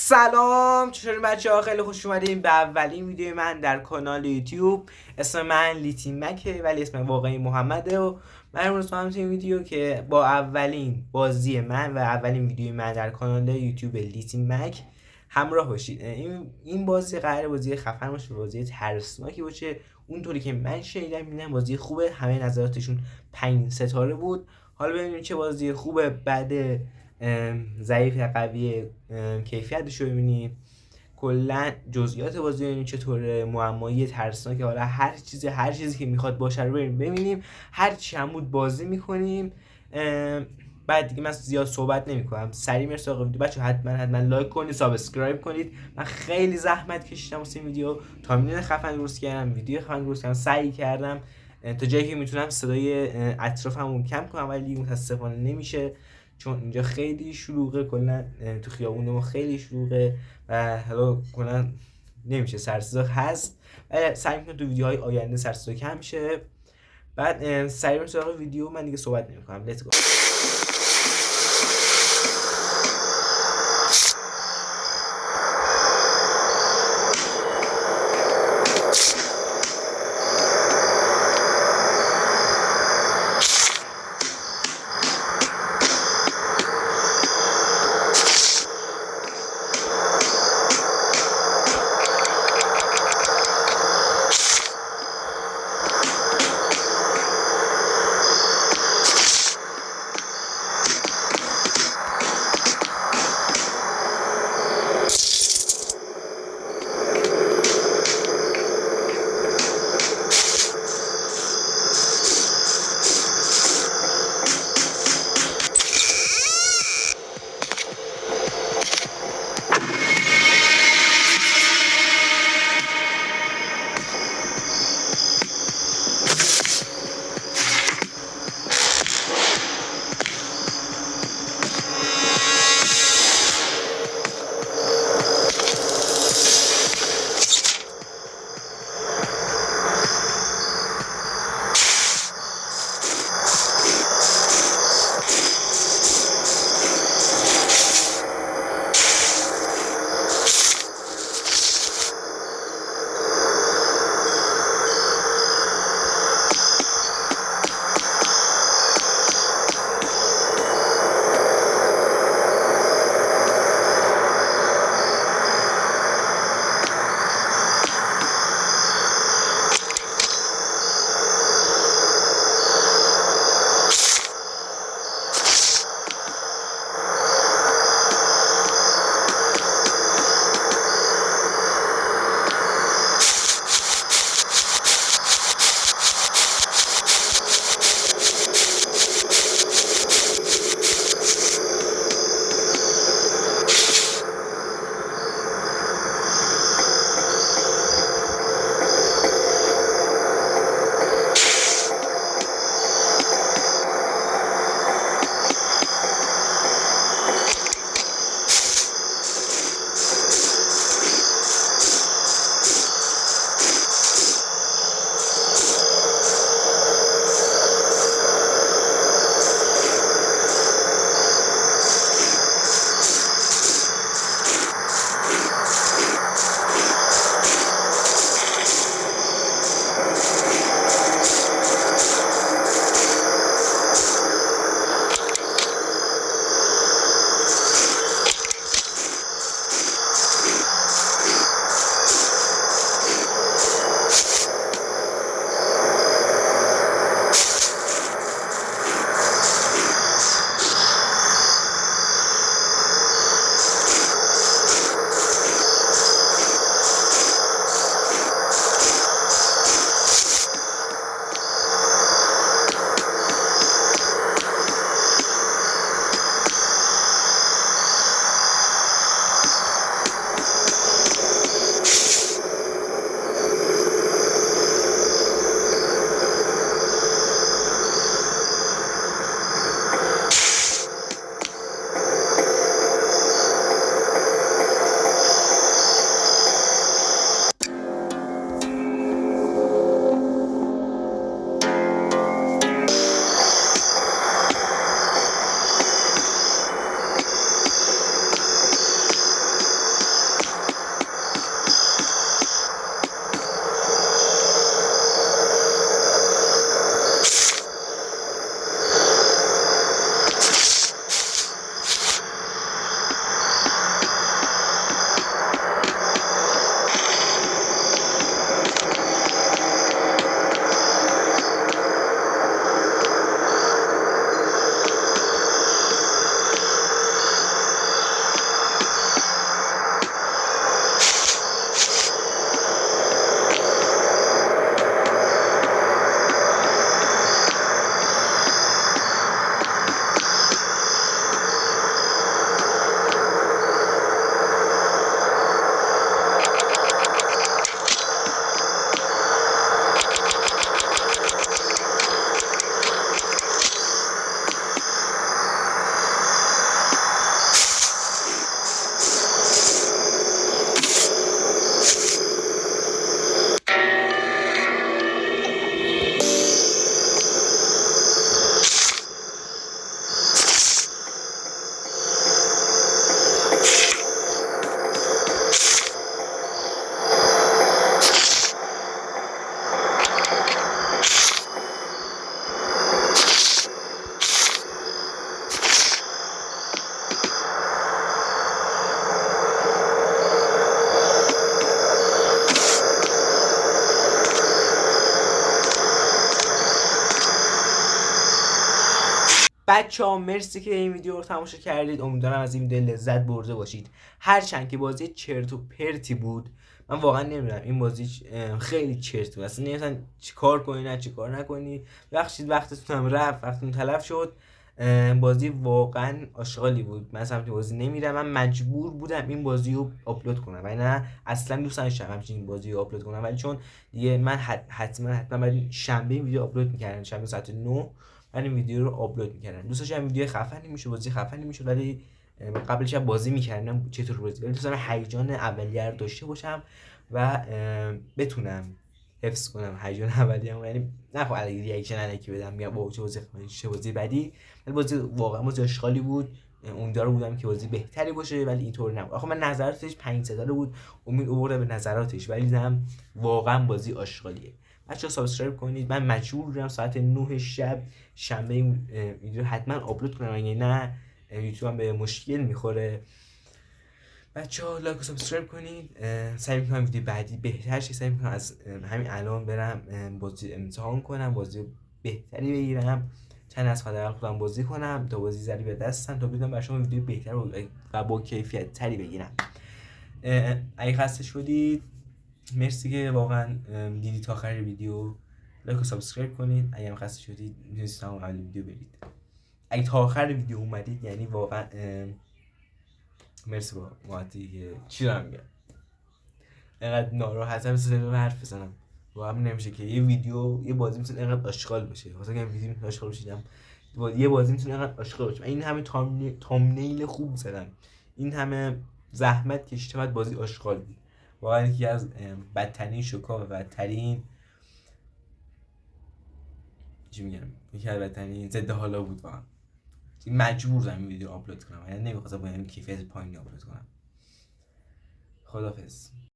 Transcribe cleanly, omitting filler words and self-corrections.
سلام، چطوری بچه‌ها؟ خیلی خوش اومدین به اولین ویدیو من در کانال یوتیوب. اسم من لیتین مکه ولی اسم واقعی محمده و من امروز هم این ویدیو که با اولین بازی من و اولین ویدیوی من در کانال یوتیوب لیتین مک همراه باشید. این بازی قراره بازی خفن باشه، بازی ترسناکی باشه. اونطوری که من شنیدم میدونم بازی خوبه، همه نظراتشون 5 ستاره بود. حالا ببینیم چه بازی خوبه. بعد ضعیف یا قوی کیفیتش رو ببینیم، کلا جزئیات بازی ببینیم چطوره، معمایی ترسناک، حالا هر چیزی که میخواد باشه رو ببینیم. هر چی هم بود بازی میکنیم. بعد دیگه من زیاد صحبت نمیکنم، سریع مرسی آقا ویدیو. بچه حتما لایک کنید، سابسکرایب کنید. من خیلی زحمت کشیدم واسه این ویدیو، تامینه خفن درست کردم، ویدیو خفن درست کردم، سعی کردم تا جایی که میتونم صدای اطرافمو کم کنم، ولی متاسفانه نمیشه چون اینجا خیلی شلوغه. کلا تو خیابون ما خیلی شلوغه و حالا کلا نمیشه، سرصدا هست. سعی میکنم تو ویدیوهای آینده سرصدا کم شه. بعد سریع بریم سراغ ویدیو، من دیگه صحبت نمیکنم. لیتس گو. بچه‌ها مرسی که این ویدیو رو تماشا کردید. امیدوارم از این ویدیو لذت برده باشید. هرچند که بازی چرت و پرتی بود، من واقعا نمیدونم این بازی خیلی چرت بود، اصلا نمیدونم چیکار کنی نه چیکار نکنی. بخشید وقتتون هم رفت، وقتتون تلف شد. بازی واقعا آشغالی بود. من سمت بازی نمیرم، من مجبور بودم این بازی رو آپلود کنم و نه اصلا دوست نداشتم همچین بازی رو آپلود کنم، ولی چون دیگه من حتما بعد شنبه این ویدیو آپلود می‌کردم، شنبه ساعت 9 من این ویدیو رو آپلود می‌کردم. دوست داشتم ویدیو خفنی میشه، بازی خفنی میشه، ولی قبلش هم بازی می‌کردم چطور بازی، ولی دوست دارم هیجان اولیه رو داشته باشم و بتونم حفظ کنم هیجان اولیه‌مو، یعنی نخو الکی ریاکشن الکی بدم میگم با چه بازی خفنی چه بازی بدی. ولی بازی واقعا بازی اشغالی بود. امیدوار بودم که بازی بهتری باشه ولی اینطور نبود. آخه من نظراتش 5 ستاره بود، امید آورده به نظراتش، ولی دیدم واقعا بازی آشغالیه. بچه‌ها سابسکرایب کنید. من مجبور بودم ساعت 9 شب شنبه این ویدیو حتما آپلود کنم، اگه نه یوتیوبم به مشکل میخوره. بچه‌ها لایک و سابسکرایب کنید. سعی می‌کنم ویدیو بعدی بهتر شه، سعی می‌کنم از همین الان برم بازی امتحان کنم، بازی بهتری بگیرم، چند از خودم بازی کنم تا بازی زری به دستم، تا بدونم برای شما ویدیو بهتر و با کیفیت تری بگیرم. اگه خسته شدید مرسی که واقعا دیدید تا آخر ویدیو. لایک و سابسکرایب کنید. اگه خسته شدید میتونید همون اول ویدیو برید. اگه تا آخر ویدیو اومدید یعنی واقعا مرسی با ماتی که چی رو میگم اینقدر ناراحتم مثل حرف بزنم. واقعا نمیشه که یه ویدیو یه بازی میتونه اینقدر آشغال باشه. واسه اینکه ویدیو میتونه آشغال باشه، یه بازی میتونه اینقدر آشغال باشه. این همه تامنیل خوب زدم، این همه زحمت کشیدم، بعد بازی آشغال بود. واقعا یکی از بدترین شوکا و بدترین چی میگم یکی از بدترین ضد حالا بود. واقعا مجبور بودم این ویدیو آپلود کنم، یعنی نمیخواستم با این کیفیت پایینی آپلود کنم. خدافظ.